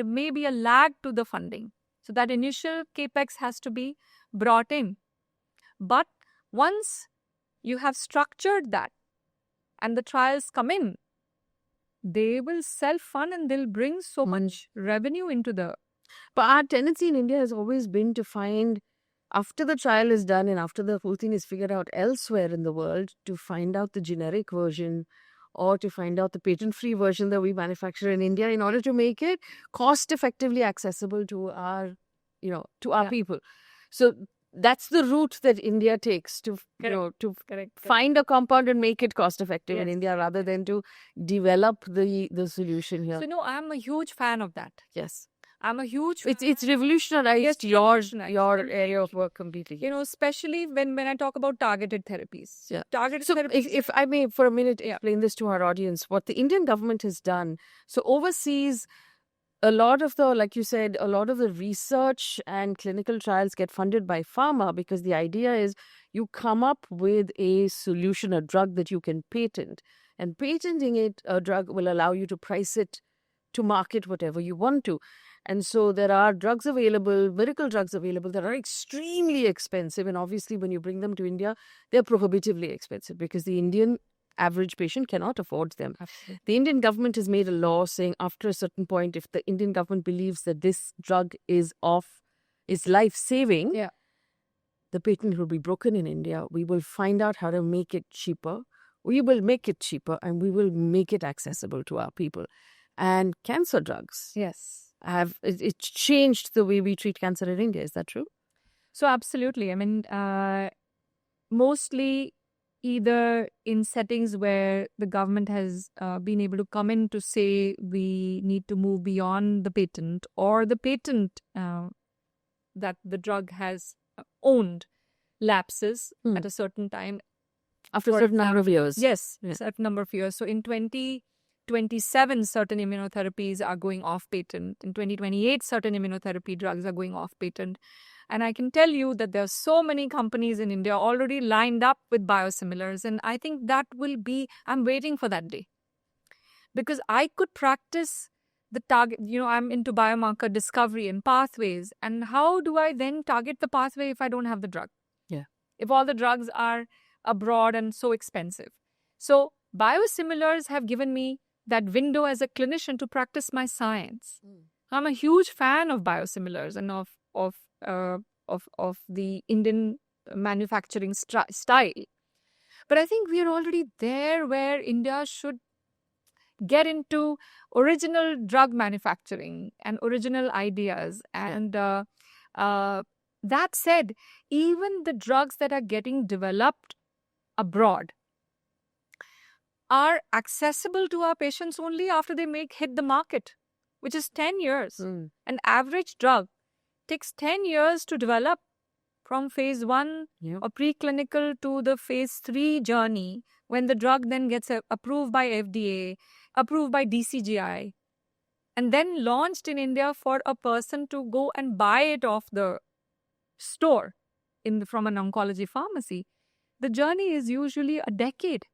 may be a lag to the funding. So that initial capex has to be brought in. But once you have structured that and the trials come in, they will self-fund and they'll bring so much revenue into the... But our tendency in India has always been to find, after the trial is done and after the whole thing is figured out elsewhere in the world, to find out the generic version or to find out the patent-free version that we manufacture in India in order to make it cost-effectively accessible to our, people. So that's the route that India takes to find a compound and make it cost-effective in India, rather than to develop the solution here. So I'm a huge fan of that. Yes. I'm a huge fan. It's revolutionized your area of work completely. Especially when I talk about targeted therapies. Yeah. Targeted so therapies. If I may for a minute explain this to our audience, what the Indian government has done. So overseas, a lot of the research and clinical trials get funded by pharma, because the idea is you come up with a solution, a drug that you can patent. And patenting a drug will allow you to price it to market whatever you want to. And so there are drugs available, miracle drugs available that are extremely expensive. And obviously, when you bring them to India, they're prohibitively expensive because the Indian average patient cannot afford them. Absolutely. The Indian government has made a law saying after a certain point, if the Indian government believes that this drug is life-saving, Yeah. the patent will be broken in India. We will find out how to make it cheaper. We will make it cheaper and we will make it accessible to our people. And cancer drugs Yes. it changed the way we treat cancer in India. Is that true? So absolutely. I mean, mostly either in settings where the government has been able to come in to say we need to move beyond the patent, or the patent that the drug has owned lapses at a certain time. After a For certain number of years. Yes, Yeah. certain number of years. So in 2027, certain immunotherapies are going off patent. In 2028, certain immunotherapy drugs are going off patent. And I can tell you that there are so many companies in India already lined up with biosimilars. And I think that will be, I'm waiting for that day. Because I could practice the target, I'm into biomarker discovery and pathways. And how do I then target the pathway if I don't have the drug? Yeah. If all the drugs are abroad and so expensive. So biosimilars have given me that window as a clinician to practice my science. I'm a huge fan of biosimilars and of the Indian manufacturing style. But I think we are already there where India should get into original drug manufacturing and original ideas. And that said, even the drugs that are getting developed abroad are accessible to our patients only after they hit the market, which is 10 years. An average drug takes 10 years to develop from phase 1 or preclinical to the phase 3 journey, when the drug then gets approved by FDA, approved by DCGI, and then launched in India for a person to go and buy it off the store from an oncology pharmacy. The journey is usually a decade.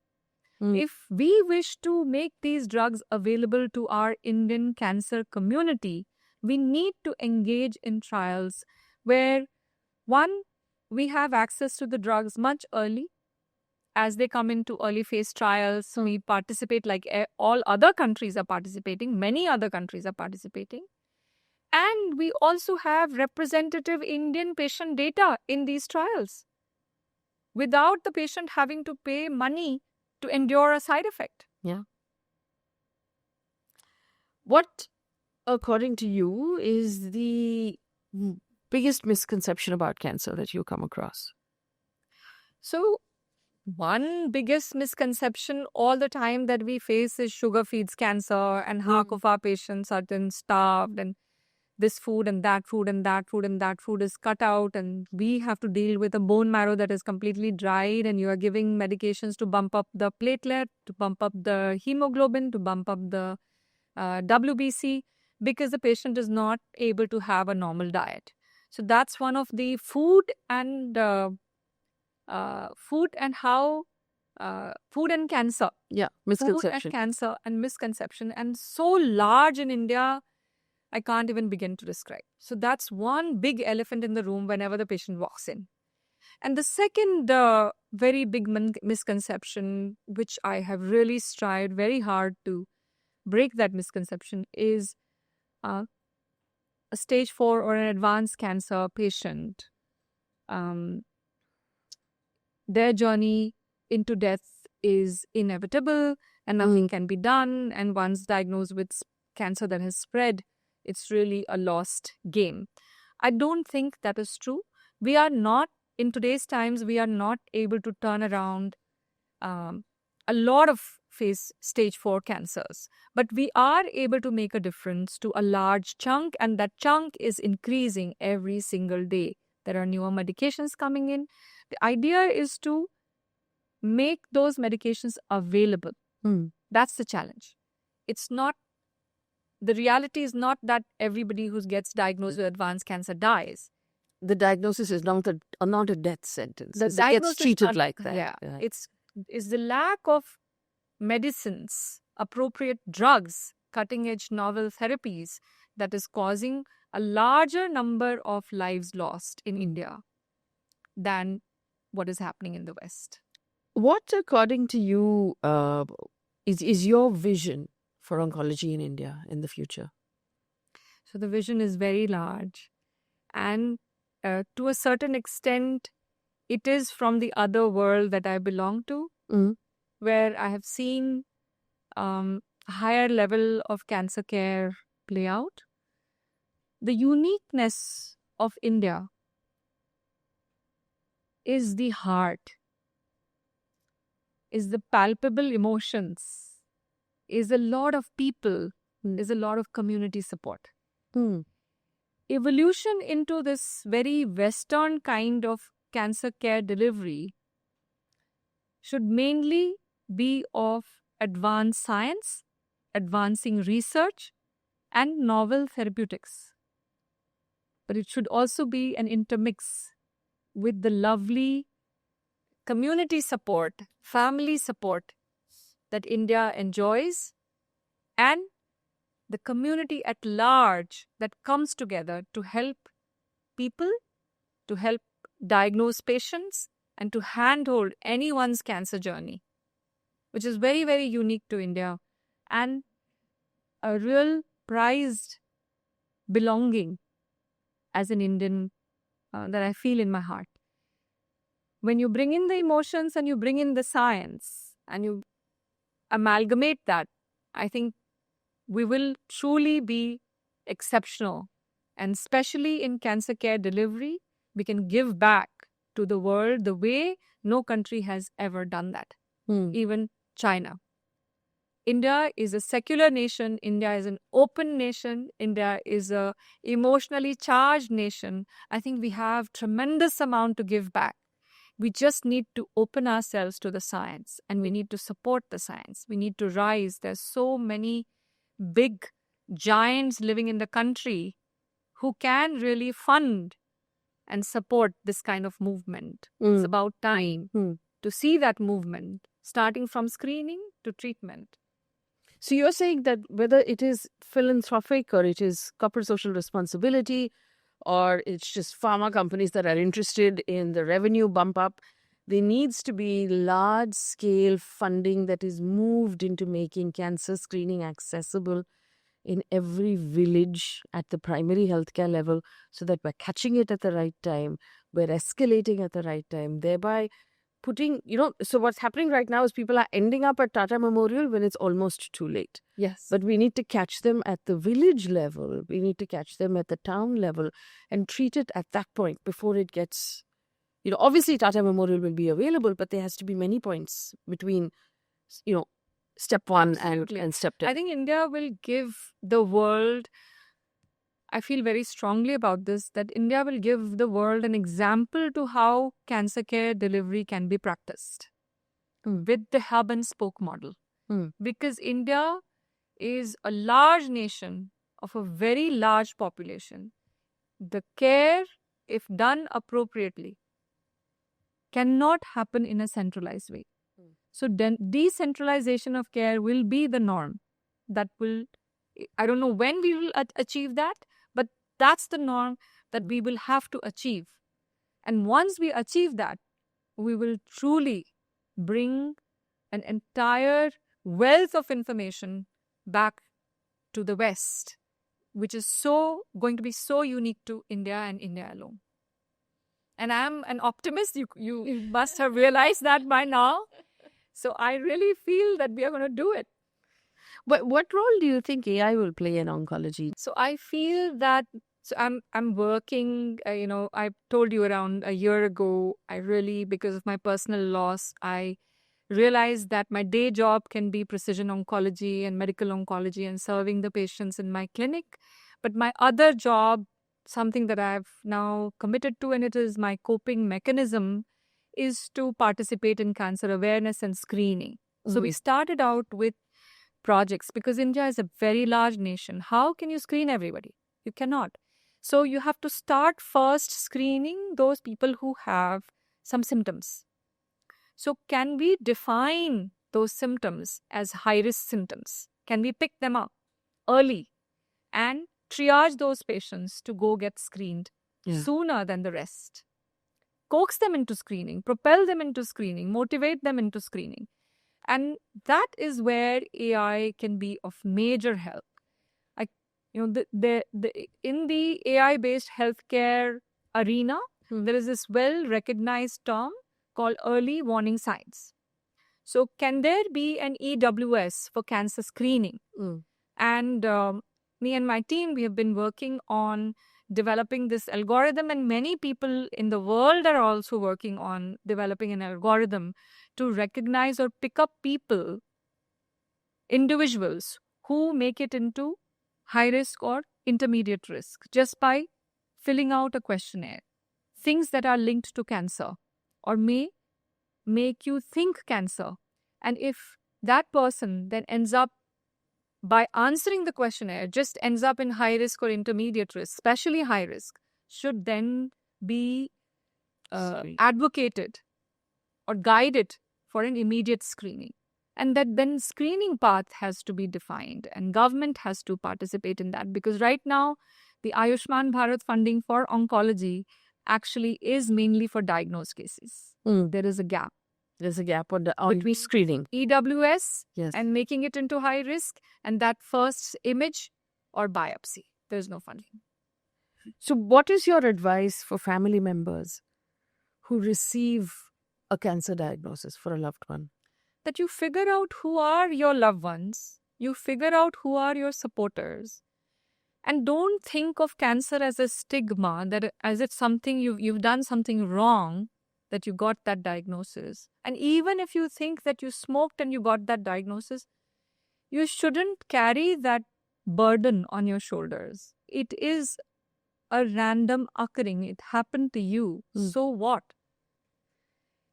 If we wish to make these drugs available to our Indian cancer community, we need to engage in trials where, one, we have access to the drugs much early. As they come into early phase trials, we participate like all other countries are participating. Many other countries are participating. And we also have representative Indian patient data in these trials without the patient having to pay money to endure a side effect. Yeah. What, according to you, is the biggest misconception about cancer that you come across? So, one biggest misconception all the time that we face is sugar feeds cancer, and half of our patients are then starved, and this food and that food and that food and that food is cut out, and we have to deal with a bone marrow that is completely dried, and you are giving medications to bump up the platelet, to bump up the hemoglobin, to bump up the WBC, because the patient is not able to have a normal diet. So that's one of the food and cancer. Yeah, misconception. Food and cancer and misconception, and so large in India, I can't even begin to describe. So that's one big elephant in the room whenever the patient walks in. And the second very big misconception, which I have really strived very hard to break that misconception, is a stage 4 or an advanced cancer patient. Their journey into death is inevitable and nothing can be done. And once diagnosed with cancer that has spread, it's really a lost game. I don't think that is true. We are not, in today's times, we are not able to turn around a lot of stage 4 cancers. But we are able to make a difference to a large chunk, and that chunk is increasing every single day. There are newer medications coming in. The idea is to make those medications available. That's the challenge. It's not, the reality is not that everybody who gets diagnosed with advanced cancer dies. The diagnosis is not a death sentence. The It gets diagnosis treated like that. Yeah. Yeah. It's the lack of medicines, appropriate drugs, cutting-edge novel therapies that is causing a larger number of lives lost in India than what is happening in the West. What, according to you, is your vision for oncology in India in the future? So the vision is very large. And to a certain extent, it is from the other world that I belong to, where I have seen a higher level of cancer care play out. The uniqueness of India is the heart, is the palpable emotions, is a lot of people, is a lot of community support. Evolution into this very Western kind of cancer care delivery should mainly be of advanced science, advancing research, and novel therapeutics. But it should also be an intermix with the lovely community support, family support that India enjoys, and the community at large that comes together to help people, to help diagnose patients, and to handhold anyone's cancer journey, which is very, very unique to India and a real prized belonging as an Indian that I feel in my heart. When you bring in the emotions and you bring in the science and you amalgamate that, I think we will truly be exceptional. And especially in cancer care delivery, we can give back to the world the way no country has ever done that, even China. India is a secular nation. India is an open nation. India is a emotionally charged nation. I think we have tremendous amount to give back. We just need to open ourselves to the science, and we need to support the science. We need to rise. There's so many big giants living in the country who can really fund and support this kind of movement. It's about time to see that movement, starting from screening to treatment. So you're saying that whether it is philanthropic or it is corporate social responsibility or it's just pharma companies that are interested in the revenue bump up, there needs to be large-scale funding that is moved into making cancer screening accessible in every village at the primary healthcare level so that we're catching it at the right time, we're escalating at the right time, thereby putting, so what's happening right now is people are ending up at Tata Memorial when it's almost too late. Yes. But we need to catch them at the village level. We need to catch them at the town level and treat it at that point before it gets, obviously Tata Memorial will be available, but there has to be many points between, step one and step two. I think India will give the world, I feel very strongly about this, that India will give the world an example to how cancer care delivery can be practiced with the hub and spoke model. Because India is a large nation of a very large population. The care, if done appropriately, cannot happen in a centralized way. So decentralization of care will be the norm. That will, I don't know when we will achieve that, but that's the norm that we will have to achieve. And once we achieve that, we will truly bring an entire wealth of information back to the West, which is going to be so unique to India and India alone. And I'm an optimist. You must have realized that by now. So I really feel that we are going to do it. But what role do you think AI will play in oncology? So I feel that, I'm working, I told you around a year ago, I really, because of my personal loss, I realized that my day job can be precision oncology and medical oncology and serving the patients in my clinic. But my other job, something that I've now committed to, and it is my coping mechanism, is to participate in cancer awareness and screening. So we started out with projects because India is a very large nation. How can you screen everybody? You cannot. So you have to start first screening those people who have some symptoms. So can we define those symptoms as high-risk symptoms? Can we pick them up early and triage those patients to go get screened Yeah. sooner than the rest. Coax them into screening, propel them into screening, motivate them into screening. And that is where AI can be of major help. In the AI-based healthcare arena, there is this well-recognized term called early warning signs. So can there be an EWS for cancer screening? And me and my team, we have been working on developing this algorithm, and many people in the world are also working on developing an algorithm to recognize or pick up people, individuals who make it into high risk or intermediate risk just by filling out a questionnaire. Things that are linked to cancer or may make you think cancer. And if that person then ends up, by answering the questionnaire, just ends up in high risk or intermediate risk, especially high risk, should then be advocated or guided for an immediate screening. And that then screening path has to be defined, and government has to participate in that, because right now the Ayushman Bharat funding for oncology actually is mainly for diagnosed cases. There is a gap. There's a gap on between screening. EWS Yes. and making it into high risk, and that first image or biopsy. There's no funding. So what is your advice for family members who receive a cancer diagnosis for a loved one? That you figure out who are your loved ones, you figure out who are your supporters, and don't think of cancer as a stigma, that as it's something you've done something wrong that you got that diagnosis. And even if you think that you smoked and you got that diagnosis, you shouldn't carry that burden on your shoulders. It is a random occurring. It happened to you. So what?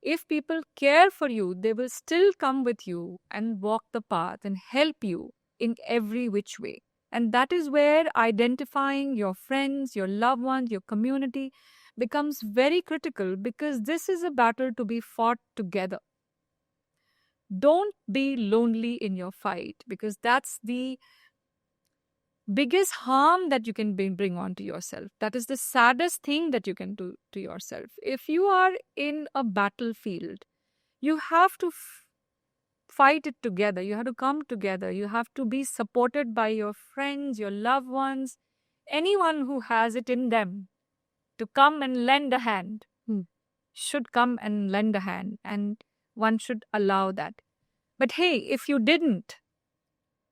If people care for you, they will still come with you and walk the path and help you in every which way. And that is where identifying your friends, your loved ones, your community becomes very critical, because this is a battle to be fought together. Don't be lonely in your fight, because that's the biggest harm that you can bring onto yourself. That is the saddest thing that you can do to yourself. If you are in a battlefield, you have to fight it together. You have to come together. You have to be supported by your friends, your loved ones, anyone who has it in them to come and lend a hand. Should come and lend a hand, and one should allow that. But hey, if you didn't,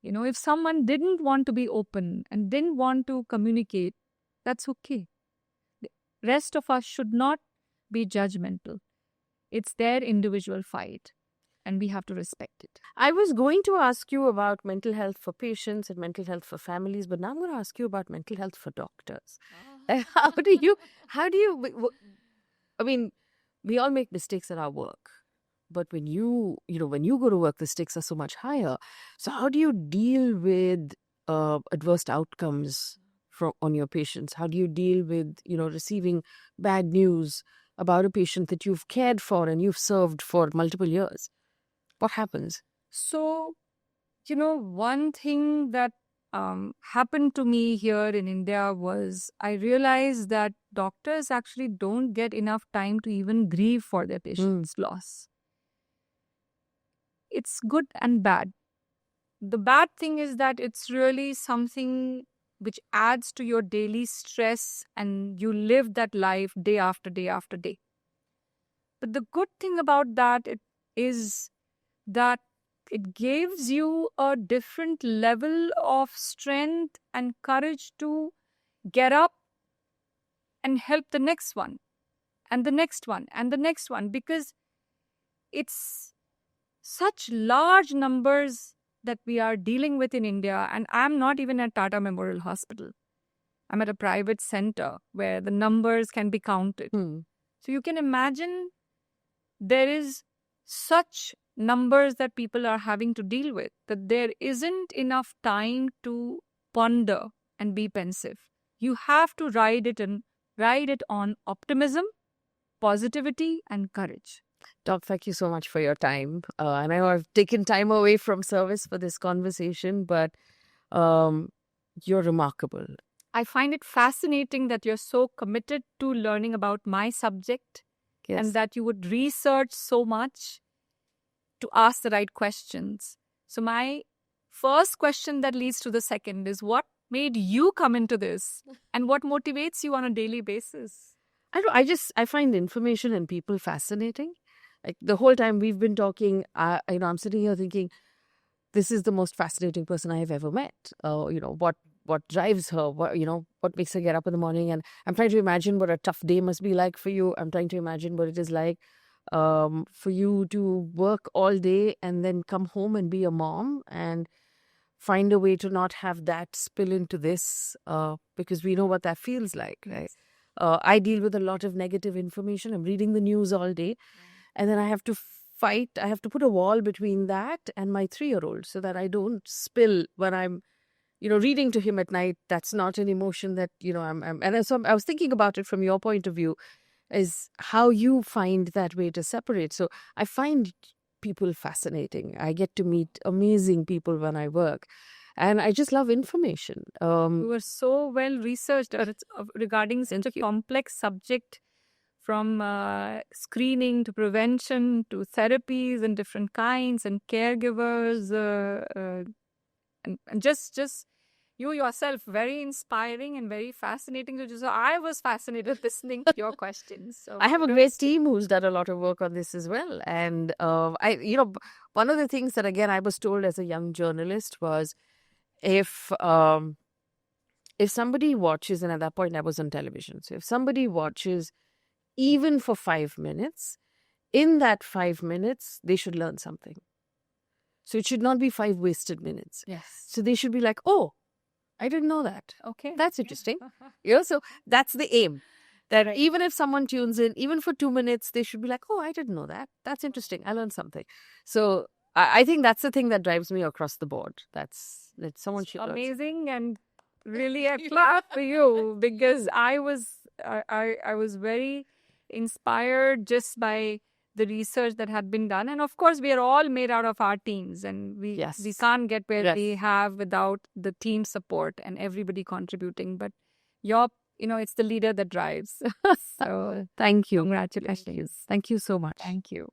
if someone didn't want to be open and didn't want to communicate, that's okay. The rest of us should not be judgmental. It's their individual fight, and we have to respect it. I was going to ask you about mental health for patients and mental health for families, but now I'm going to ask you about mental health for doctors. How do you, I mean, we all make mistakes at our work. But when you go to work, the stakes are so much higher. So how do you deal with adverse outcomes on your patients? How do you deal with, receiving bad news about a patient that you've cared for and you've served for multiple years? What happens? So, one thing that happened to me here in India was I realized that doctors actually don't get enough time to even grieve for their patient's loss. It's good and bad. The bad thing is that it's really something which adds to your daily stress, and you live that life day after day after day. But the good thing about that is that it gives you a different level of strength and courage to get up and help the next one and the next one and the next one, because it's such large numbers that we are dealing with in India. And I'm not even at Tata Memorial Hospital. I'm at a private center where the numbers can be counted. So you can imagine there is such numbers that people are having to deal with, that there isn't enough time to ponder and be pensive. You have to ride it on optimism, positivity, and courage. Doc, thank you so much for your time. And I know I've taken time away from service for this conversation, but you're remarkable. I find it fascinating that you're so committed to learning about my subject Yes. and that you would research so much to ask the right questions. So my first question that leads to the second is, what made you come into this and what motivates you on a daily basis? I find information and people fascinating. Like the whole time we've been talking, I'm sitting here thinking, this is the most fascinating person I have ever met. What drives her? What makes her get up in the morning? And I'm trying to imagine what a tough day must be like for you. I'm trying to imagine what it is like for you to work all day and then come home and be a mom and find a way to not have that spill into this, because we know what that feels like, right? I deal with a lot of negative information. I'm reading the news all day, and then I have to fight. I have to put a wall between that and my 3-year-old so that I don't spill when I'm, reading to him at night. That's not an emotion that, so I was thinking about it from your point of view, is how you find that way to separate. So I find people fascinating. I get to meet amazing people when I work. And I just love information. You were so well researched regarding such a complex subject, from screening to prevention to therapies and different kinds and caregivers, and just you yourself, very inspiring and very fascinating to do. So I was fascinated listening to your questions. So I have a great team who's done a lot of work on this as well. And one of the things that, again, I was told as a young journalist was, if somebody watches, and at that point I was on television, so if somebody watches even for 5 minutes, in that 5 minutes, they should learn something. So it should not be 5 wasted minutes. Yes. So they should be like, oh, I didn't know that. Okay. That's interesting. So that's the aim. That even if someone tunes in, even for 2 minutes, they should be like, oh, I didn't know that. That's interesting. I learned something. So I think that's the thing that drives me across the board. That someone should learn. Amazing, and really a clap for you, because I was very inspired just by the research that had been done. And of course, we are all made out of our teams, and we can't get where we have without the team support and everybody contributing. But it's the leader that drives. So thank you. Congratulations. Thank you so much. Thank you.